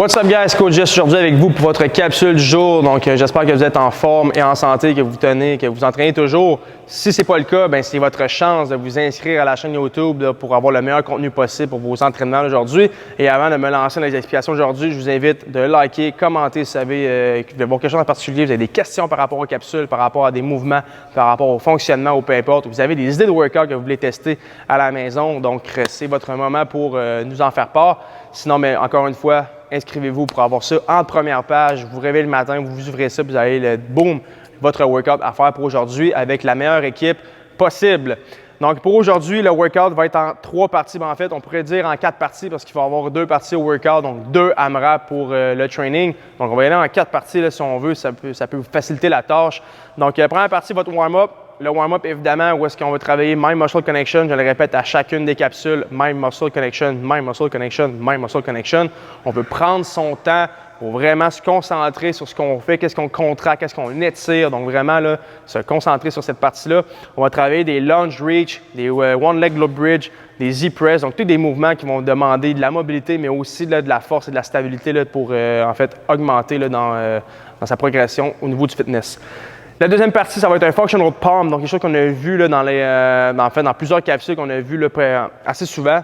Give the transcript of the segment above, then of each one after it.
What's up guys, Coach Jess aujourd'hui avec vous pour votre capsule du jour. Donc j'espère que vous êtes en forme et en santé, que vous tenez, que vous entraînez toujours. Si ce n'est pas le cas, c'est votre chance de vous inscrire à la chaîne YouTube pour avoir le meilleur contenu possible pour vos entraînements aujourd'hui. Et avant de me lancer dans les explications aujourd'hui, je vous invite de liker, commenter si vous avez quelque chose en particulier, vous avez des questions par rapport aux capsules, par rapport à des mouvements, par rapport au fonctionnement ou peu importe. Vous avez des idées de workout que vous voulez tester à la maison. Donc c'est votre moment pour nous en faire part. Sinon, encore une fois, inscrivez-vous pour avoir ça en première page. Vous vous réveillez le matin, vous ouvrez ça, vous avez le boom, votre workout à faire pour aujourd'hui avec la meilleure équipe possible. Donc, pour aujourd'hui, le workout va être en 3 parties. En fait, on pourrait dire en 4 parties parce qu'il va y avoir 2 parties au workout, donc 2 AMRAP pour le training. Donc, on va y aller en 4 parties là, si on veut. Ça peut vous faciliter la tâche. Donc, première partie, votre warm-up. Le warm-up, évidemment, où est-ce qu'on va travailler Mind Muscle Connection. Je le répète à chacune des capsules. Mind Muscle Connection, Mind Muscle Connection, Mind Muscle Connection. On peut prendre son temps pour vraiment se concentrer sur ce qu'on fait, qu'est-ce qu'on contracte, qu'est-ce qu'on étire. Donc, vraiment, là, se concentrer sur cette partie-là. On va travailler des lunge reach, des one leg glute bridge, des Z-press. Donc, tous des mouvements qui vont demander de la mobilité, mais aussi là, de la force et de la stabilité là, pour, en fait, augmenter là, dans sa progression au niveau du fitness. La deuxième partie, ça va être un functional palm, donc quelque chose qu'on a vu là, dans plusieurs capsules qu'on a vu là, assez souvent.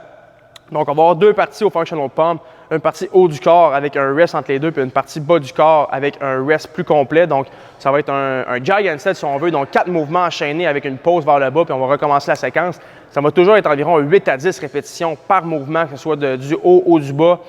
Donc, on va avoir 2 parties au functional palm, une partie haut du corps avec un rest entre les deux, puis une partie bas du corps avec un rest plus complet. Donc, ça va être un giant set si on veut, donc 4 mouvements enchaînés avec une pause vers le bas, puis on va recommencer la séquence. Ça va toujours être environ 8 à 10 répétitions par mouvement, que ce soit du haut ou du bas.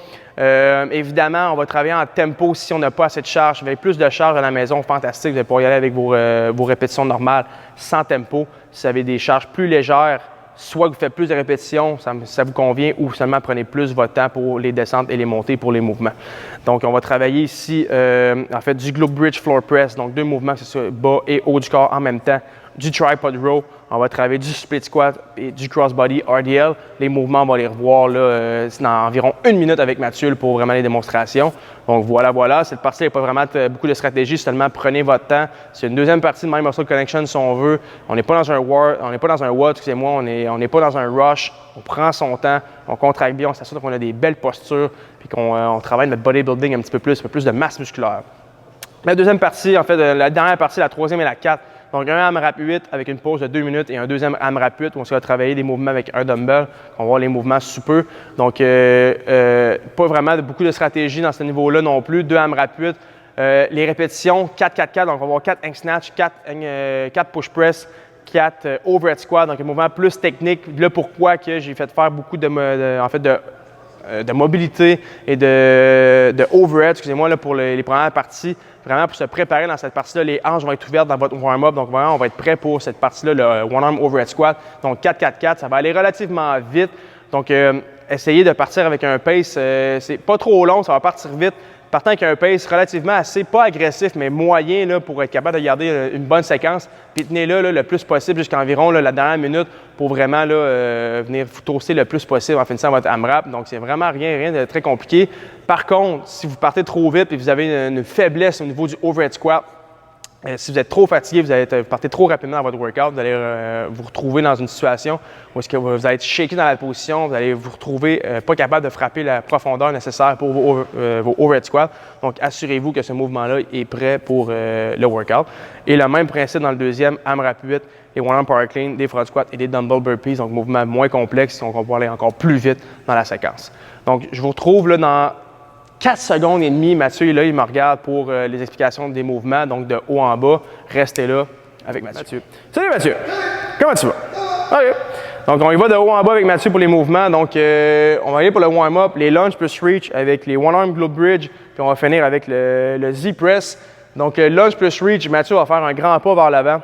Évidemment, on va travailler en tempo si on n'a pas assez de charge. Si vous avez plus de charge à la maison, fantastique, vous allez pouvoir y aller avec vos répétitions normales sans tempo. Si vous avez des charges plus légères, soit vous faites plus de répétitions, ça vous convient, ou seulement prenez plus votre temps pour les descentes et les montées pour les mouvements. Donc, on va travailler ici, en fait, du glute bridge floor press, donc 2 mouvements, que ce soit bas et haut du corps en même temps. Du tripod row, on va travailler du split squat et du crossbody RDL. Les mouvements, on va les revoir là, dans environ 1 minute avec Mathieu pour vraiment les démonstrations. Donc voilà, cette partie, il n'y a pas vraiment beaucoup de stratégie, seulement prenez votre temps. C'est une deuxième partie de Mind Muscle Connection si on veut. On n'est pas dans un WOD, excusez-moi, on n'est pas dans un rush. On prend son temps, on contracte bien, on s'assure qu'on a des belles postures, puis qu'on travaille notre bodybuilding un petit peu plus de masse musculaire. La deuxième partie, en fait, la dernière partie, la troisième et la 4. Donc, un AMRAP 8 avec une pause de 2 minutes et un deuxième AMRAP 8 où on va travailler des mouvements avec un dumbbell. On va voir les mouvements sous peu. Donc, pas vraiment beaucoup de stratégie dans ce niveau-là non plus. 2 AMRAP 8. Les répétitions, 4-4-4. Donc, on va voir 4 hang snatch, 4 push press, 4 overhead squat. Donc, un mouvement plus technique. Là, pourquoi que j'ai fait faire beaucoup de mobilité et de overhead, excusez-moi, là, pour les premières parties. Vraiment pour se préparer dans cette partie-là, les hanches vont être ouvertes dans votre warm-up. Donc vraiment, on va être prêt pour cette partie-là, le one-arm overhead squat. Donc 4-4-4, ça va aller relativement vite. Donc essayez de partir avec un pace, c'est pas trop long, ça va partir vite. Partant avec un pace relativement assez, pas agressif, mais moyen là, pour être capable de garder une bonne séquence. Puis tenez-le le plus possible jusqu'à environ la dernière minute pour vraiment venir vous toaster le plus possible en finissant votre AMRAP. Donc, c'est vraiment rien de très compliqué. Par contre, si vous partez trop vite et vous avez une faiblesse au niveau du overhead squat, si vous êtes trop fatigué, vous partez trop rapidement dans votre workout, vous allez vous retrouver dans une situation où est-ce que vous allez être shaké dans la position, vous allez vous retrouver pas capable de frapper la profondeur nécessaire pour vos overhead squats. Donc, assurez-vous que ce mouvement-là est prêt pour le workout. Et le même principe dans le deuxième, AMRAP 8, les one-arm power clean, des front squats et des dumbbell burpees, donc mouvements moins complexes, donc on va aller encore plus vite dans la séquence. Donc, je vous retrouve là dans 4 secondes et demie, Mathieu est là, il me regarde pour les explications des mouvements, donc de haut en bas. Restez là avec Mathieu. Salut Mathieu! Comment tu vas? OK. Donc, on y va de haut en bas avec Mathieu pour les mouvements. Donc, on va aller pour le warm-up, les lunge plus reach avec les one-arm glute bridge, puis on va finir avec le Z-press. Donc, lunge plus reach, Mathieu va faire un grand pas vers l'avant.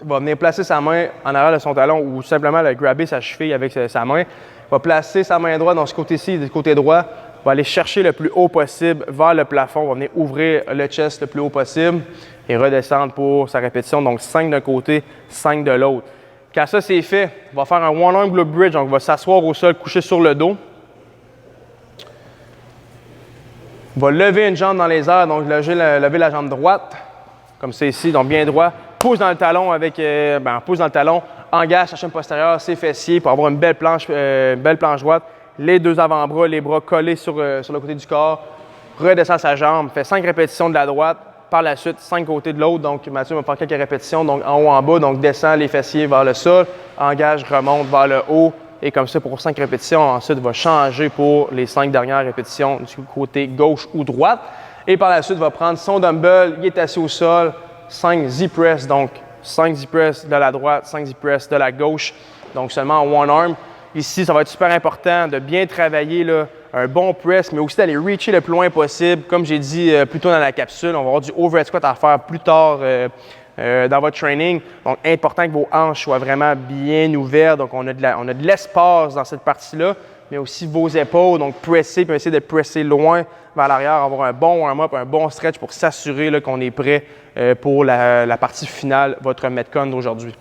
Il va venir placer sa main en arrière de son talon ou simplement le grabber sa cheville avec sa main. Il va placer sa main droite dans ce côté-ci, du côté droit. On va aller chercher le plus haut possible vers le plafond. On va venir ouvrir le chest le plus haut possible et redescendre pour sa répétition. Donc, 5 d'un côté, 5 de l'autre. Quand ça, c'est fait, on va faire un one-arm glute bridge. Donc, on va s'asseoir au sol, coucher sur le dos. On va lever une jambe dans les airs. Donc, lever la jambe droite, comme c'est ici, donc bien droit. Pousse dans le talon pousse dans le talon. Engage sa chaîne postérieure, ses fessiers pour avoir une belle planche droite. Les 2 avant-bras, les bras collés sur le côté du corps. redescend sa jambe, fait 5 répétitions de la droite, par la suite 5 côtés de l'autre. Donc Mathieu va faire quelques répétitions, donc en haut, en bas, donc descend les fessiers vers le sol, engage, remonte vers le haut, et comme ça pour 5 répétitions. Ensuite, va changer pour les 5 dernières répétitions du côté gauche ou droite. Et par la suite, va prendre son dumbbell, il est assis au sol, 5 Z-press, donc 5 Z-press de la droite, 5 Z-press de la gauche, donc seulement en one arm. Ici, ça va être super important de bien travailler là, un bon press, mais aussi d'aller reacher le plus loin possible. Comme j'ai dit plus tôt dans la capsule, on va avoir du overhead squat à faire plus tard dans votre training. Donc, important que vos hanches soient vraiment bien ouvertes. Donc, on a de l'espace dans cette partie-là, mais aussi vos épaules. Donc, presser, puis essayer de presser loin vers l'arrière, avoir un bon warm-up, un bon stretch pour s'assurer qu'on est prêt pour la partie finale, votre Metcon d'aujourd'hui.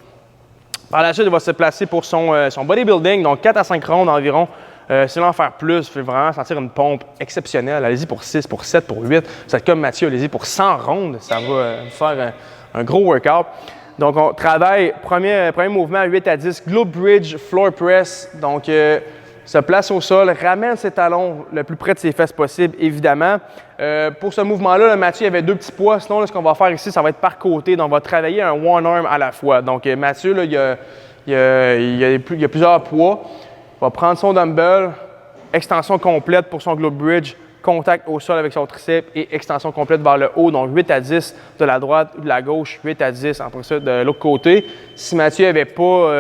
Par la suite, il va se placer pour son bodybuilding, donc 4 à 5 rondes environ. Si vous voulez en faire plus, vous voulez vraiment sentir une pompe exceptionnelle, allez-y pour 6, pour 7, pour 8. Vous êtes comme Mathieu, allez-y pour 100 rondes. Ça va faire un gros workout. Donc, on travaille, premier mouvement, 8 à 10, glute bridge, floor press. Donc, se place au sol, ramène ses talons le plus près de ses fesses possible, évidemment. Pour ce mouvement-là, Mathieu avait 2 petits poids. Sinon, là, ce qu'on va faire ici, ça va être par côté. Donc, on va travailler un one arm à la fois. Donc, Mathieu, là, il y a plusieurs poids. Il va prendre son dumbbell, extension complète pour son glute bridge, contact au sol avec son triceps et extension complète vers le haut. Donc, 8 à 10 de la droite ou de la gauche, 8 à 10 après ça de l'autre côté. Si Mathieu n'avait pas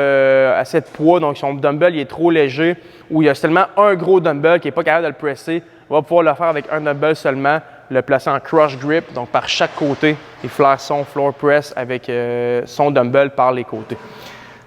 assez de poids, donc son dumbbell il est trop léger ou il y a seulement un gros dumbbell qui n'est pas capable de le presser, il va pouvoir le faire avec un dumbbell seulement, le placer en crush grip, donc par chaque côté, et faire son floor press avec son dumbbell par les côtés.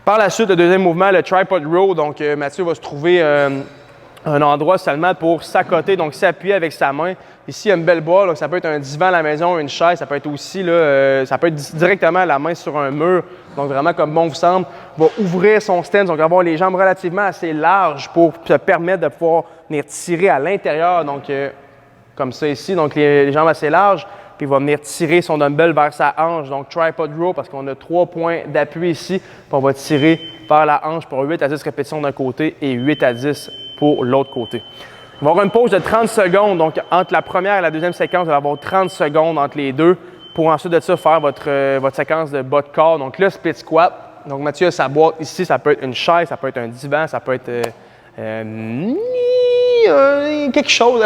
Par la suite, le deuxième mouvement, le tripod row. Donc, Mathieu va se trouver un endroit seulement pour s'accoter, donc s'appuyer avec sa main. Ici, il y a une belle boîte, donc ça peut être un divan à la maison, une chaise, ça peut être aussi, là, ça peut être directement la main sur un mur, donc vraiment comme bon vous semble. Il va ouvrir son stance, donc avoir les jambes relativement assez larges pour se permettre de pouvoir venir tirer à l'intérieur, donc comme ça ici, donc les jambes assez larges. Puis il va venir tirer son dumbbell vers sa hanche, donc tripod row, parce qu'on a 3 points d'appui ici. Puis on va tirer vers la hanche pour 8 à 10 répétitions d'un côté et 8 à 10 pour l'autre côté. On va avoir une pause de 30 secondes, donc entre la première et la deuxième séquence, vous allez avoir 30 secondes entre les deux pour ensuite de ça faire votre séquence de bas de corps. Donc le split squat. Donc Mathieu a sa boîte ici, ça peut être une chaise, ça peut être un divan, ça peut être quelque chose.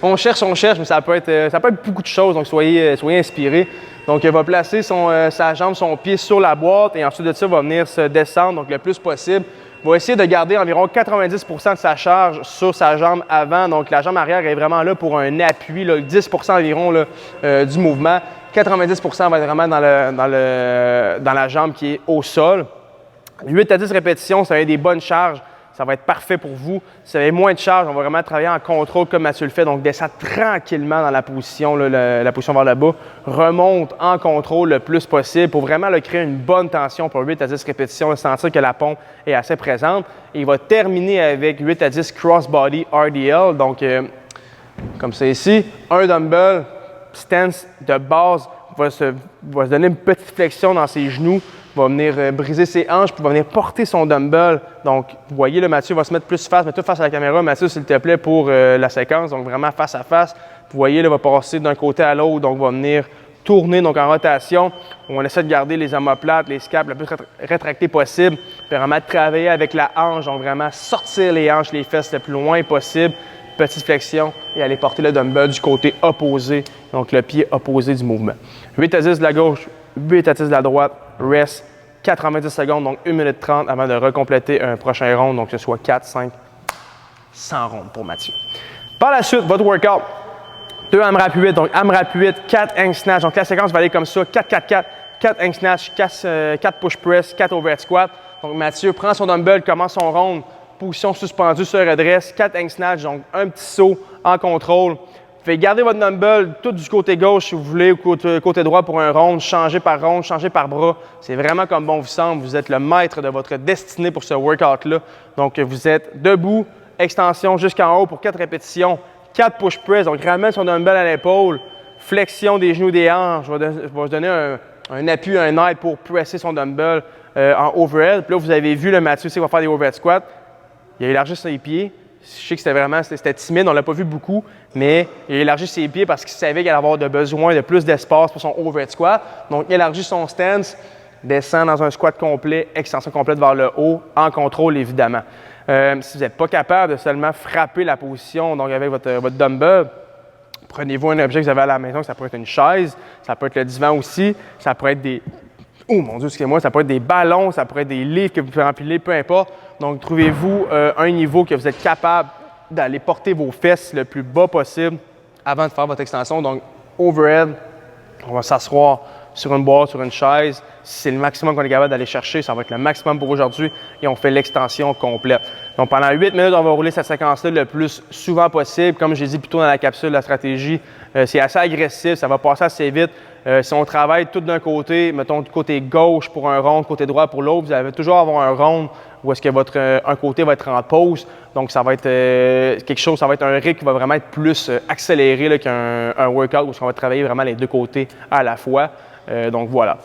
on cherche, mais ça peut être beaucoup de choses, donc soyez inspirés. Donc, il va placer sa jambe, son pied sur la boîte et ensuite de ça, il va venir se descendre donc le plus possible. Il va essayer de garder environ 90 % de sa charge sur sa jambe avant. Donc, la jambe arrière est vraiment là pour un appui, là, 10 % environ là, du mouvement. 90 % va être vraiment dans la jambe qui est au sol. 8 à 10 répétitions, ça va être des bonnes charges. Ça va être parfait pour vous. Si vous avez moins de charge, on va vraiment travailler en contrôle comme Mathieu le fait. Donc, descend tranquillement dans la position, là, la position vers le bas. Remonte en contrôle le plus possible pour vraiment créer une bonne tension pour 8 à 10 répétitions, sentir que la pompe est assez présente. Et il va terminer avec 8 à 10 crossbody RDL. Donc, comme ça ici, un dumbbell, stance de base, va se donner une petite flexion dans ses genoux. Va venir briser ses hanches, puis va venir porter son dumbbell. Donc, vous voyez, là, Mathieu va se mettre plus face, mais tout face à la caméra. Mathieu, s'il te plaît, pour la séquence, donc vraiment face à face. Vous voyez, là, va passer d'un côté à l'autre, donc va venir tourner donc en rotation. On essaie de garder les omoplates, les scapes le plus rétractés possible, puis vraiment travailler avec la hanche, donc vraiment sortir les hanches, les fesses le plus loin possible. Petite flexion et aller porter le dumbbell du côté opposé, donc le pied opposé du mouvement. 8 à 10 de la gauche, 8 à 10 de la droite, rest, 90 secondes, donc 1 minute 30 avant de recompléter un prochain round, donc que ce soit 4, 5, 100 rondes pour Mathieu. Par la suite, votre workout, 2 AMRAP 8, donc AMRAP 8, 4 hang snatch, donc la séquence va aller comme ça, 4, 4, 4, 4 hang snatch, 4 push press, 4 overhead squat. Donc Mathieu prend son dumbbell, commence son round, position suspendue, se redresse, 4 hang snatch, donc un petit saut en contrôle. Vous pouvez garder votre dumbbell tout du côté gauche si vous voulez, ou côté droit pour un round, changer par bras. C'est vraiment comme bon vous semble. Vous êtes le maître de votre destinée pour ce workout-là. Donc, vous êtes debout, extension jusqu'en haut pour 4 répétitions, 4 push press. Donc, ramène son dumbbell à l'épaule, flexion des genoux, des hanches. Je vais donner un appui, un aide pour presser son dumbbell en overhead. Puis là, vous avez vu le Mathieu, il va faire des overhead squats. Il a élargi ses pieds. Je sais que c'était timide, on ne l'a pas vu beaucoup, mais il a élargi ses pieds parce qu'il savait qu'il allait avoir besoin de plus d'espace pour son overhead squat. Donc, il élargit son stance, descend dans un squat complet, extension complète vers le haut, en contrôle évidemment. Si vous n'êtes pas capable de seulement frapper la position, donc avec votre dumbbell, prenez-vous un objet que vous avez à la maison, ça peut être une chaise, ça peut être le divan aussi, ça peut être des... Oh mon Dieu, excusez-moi, ça peut être des ballons, ça peut être des livres que vous pouvez empiler, peu importe. Donc, trouvez-vous un niveau que vous êtes capable d'aller porter vos fesses le plus bas possible avant de faire votre extension. Donc, overhead, on va s'asseoir sur une boîte, sur une chaise. Si c'est le maximum qu'on est capable d'aller chercher, ça va être le maximum pour aujourd'hui et on fait l'extension complète. Donc, pendant 8 minutes, on va rouler cette séquence-là le plus souvent possible. Comme je l'ai dit plus tôt dans la capsule, la stratégie, c'est assez agressif, ça va passer assez vite. Si on travaille tout d'un côté, mettons du côté gauche pour un round, côté droit pour l'autre, vous allez toujours avoir un round où est-ce que un côté va être en pause. Donc, ça va être quelque chose, ça va être un rythme qui va vraiment être plus accéléré qu'un workout où on va travailler vraiment les deux côtés à la fois. Donc, voilà.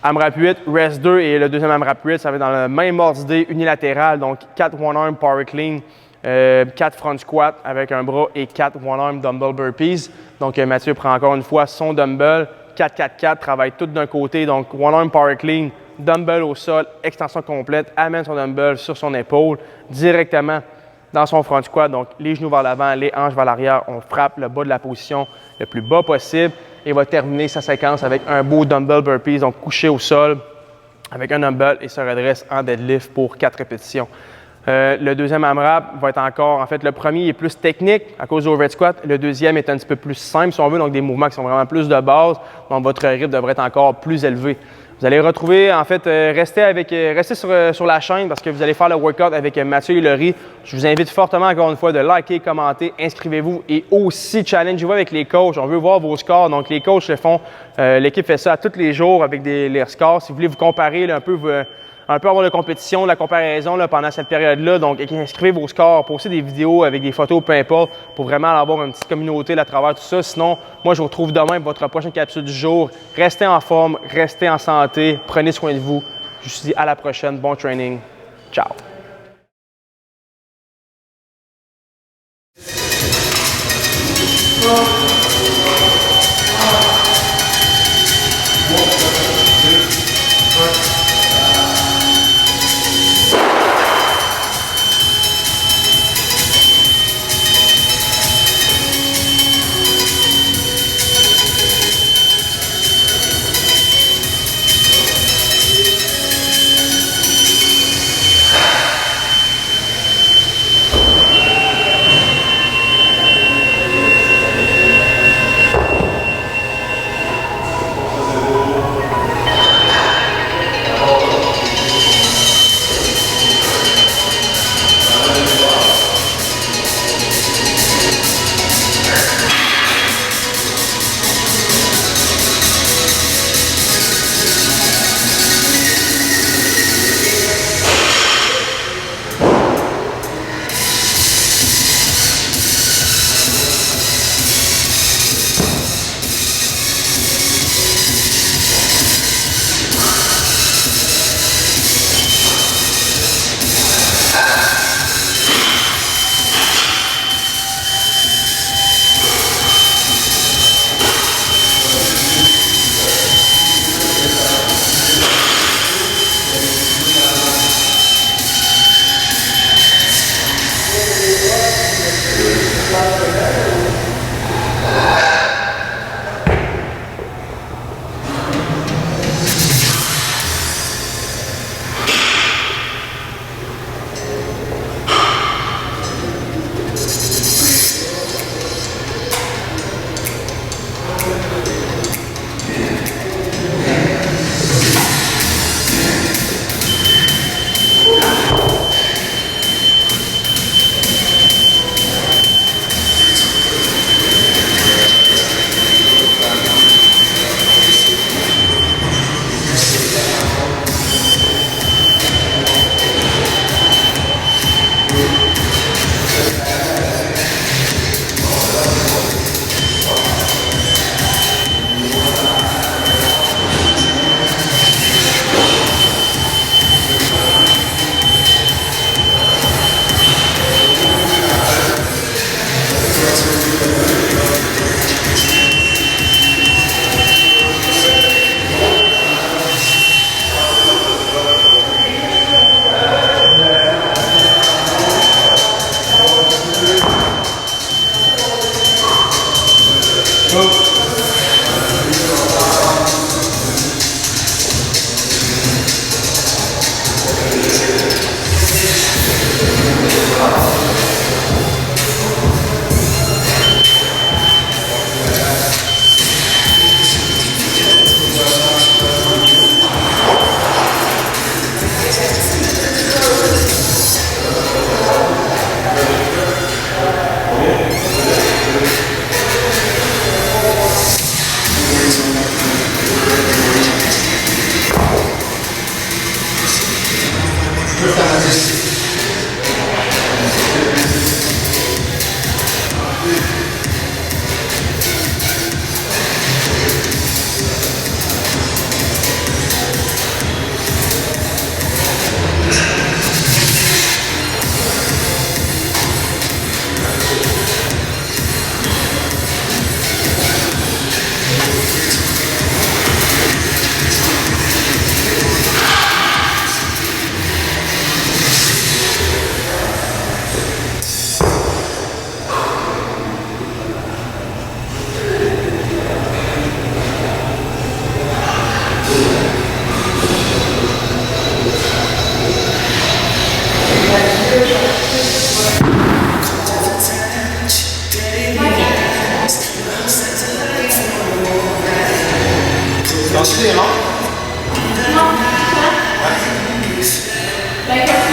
AMRAP 8, rest 2 et le deuxième AMRAP 8, ça va être dans le même ordre d'idée unilatéral. Donc, 4 one-arm power clean, 4 front squat avec un bras et 4 one-arm dumbbell burpees. Donc, Mathieu prend encore une fois son dumbbell, 4-4-4, travaille tout d'un côté. Donc, one-arm power clean, dumbbell au sol, extension complète, amène son dumbbell sur son épaule, directement dans son front squat. Donc, les genoux vers l'avant, les hanches vers l'arrière. On frappe le bas de la position le plus bas possible et va terminer sa séquence avec un beau dumbbell burpees, donc couché au sol avec un dumbbell et se redresse en deadlift pour 4 répétitions. Le deuxième AMRAP va être encore, en fait, le premier est plus technique à cause du overhead squat. Le deuxième est un petit peu plus simple, si on veut, donc des mouvements qui sont vraiment plus de base. Donc, votre rythme devrait être encore plus élevé. Vous allez retrouver, en fait, restez sur la chaîne parce que vous allez faire le workout avec Mathieu Hilary. Je vous invite fortement, encore une fois, de liker, commenter, inscrivez-vous et aussi challengez-vous avec les coachs. On veut voir vos scores. Donc, les coachs le font. L'équipe fait ça tous les jours avec les scores. Si vous voulez vous comparer là, un peu avoir de compétition, de la comparaison là, pendant cette période-là. Donc, inscrivez vos scores, postez des vidéos avec des photos, peu importe, pour vraiment avoir une petite communauté là, à travers tout ça. Sinon, moi, je vous retrouve demain pour votre prochaine capsule du jour. Restez en forme, restez en santé, prenez soin de vous. Je vous dis à la prochaine. Bon training. Ciao. manges-tu des montres? Non. Ben,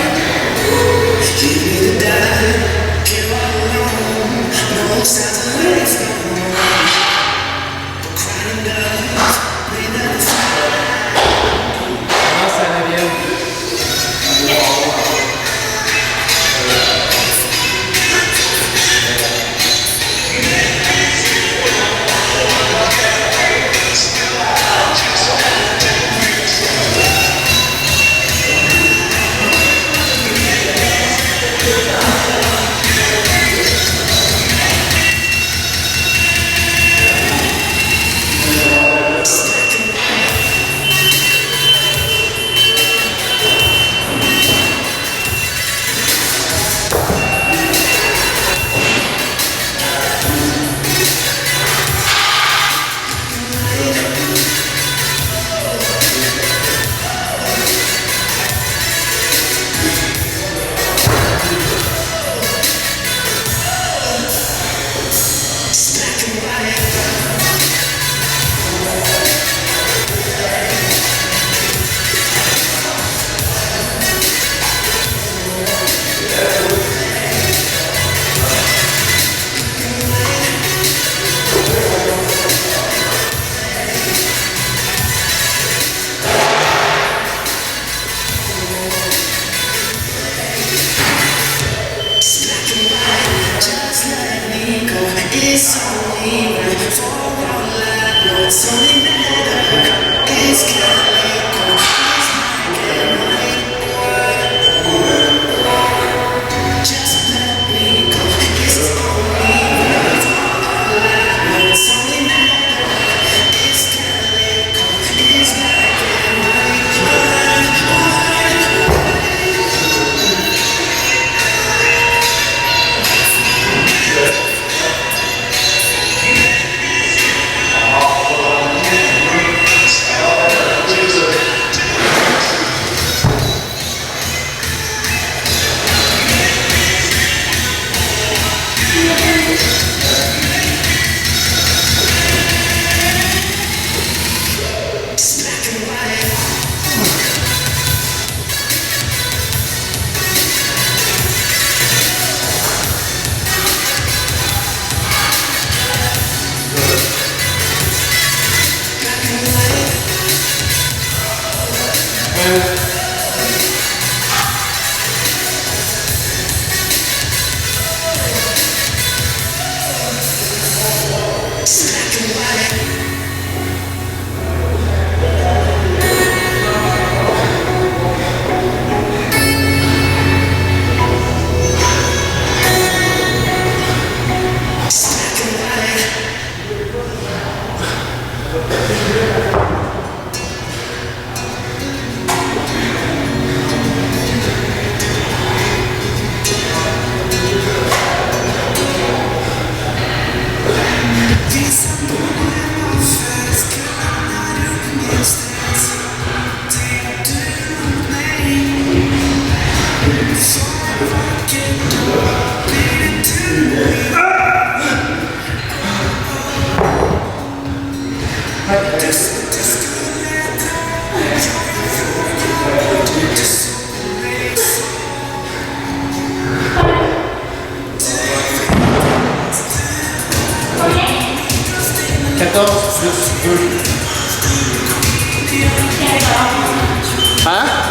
Hein?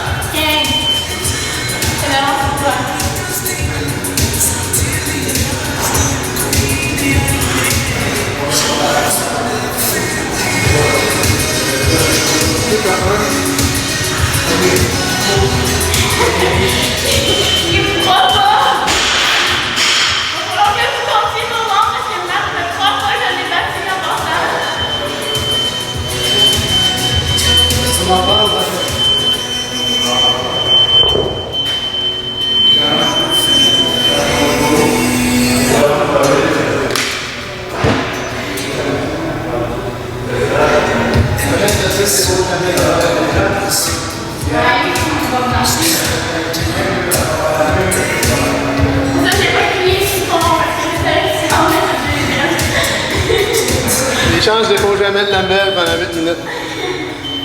Les chances de faut jamais de la belle pendant 8 minutes.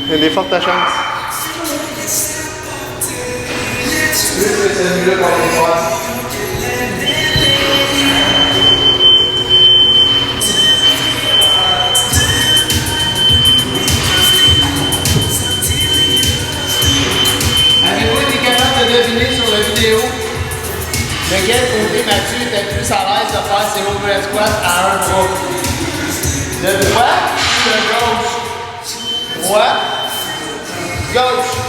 Il y a des fortes chances. Avez-vous été capable de deviner sur la vidéo lequel côté Mathieu était plus à l'aise de faire ses overhead squats à un bras? Le droit ou le gauche? Droit, gauche.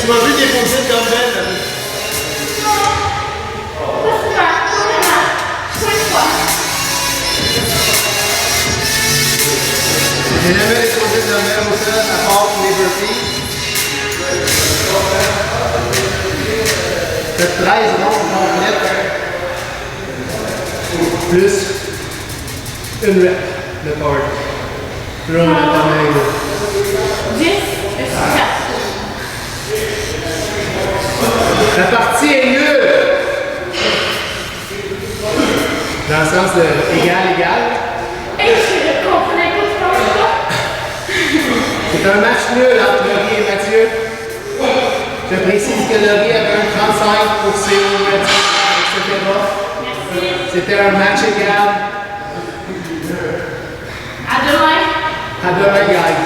tu m'as vu déposer le dumbbell? J'ai jamais déposé de dumbbell au sol, à part pour les burpees. Fait 13 rondes complètes. Plus une rep de card. Plus on a ta main. 10 et 4. La partie est nulle. Dans le sens de égal. Et je ne comprenais pas ce qu'on fait. C'est un match nul entre Laurie et Mathieu. Je précise que Laurie avait un 35 pour ses etc. C'était un match égal. À demain. À demain, guys.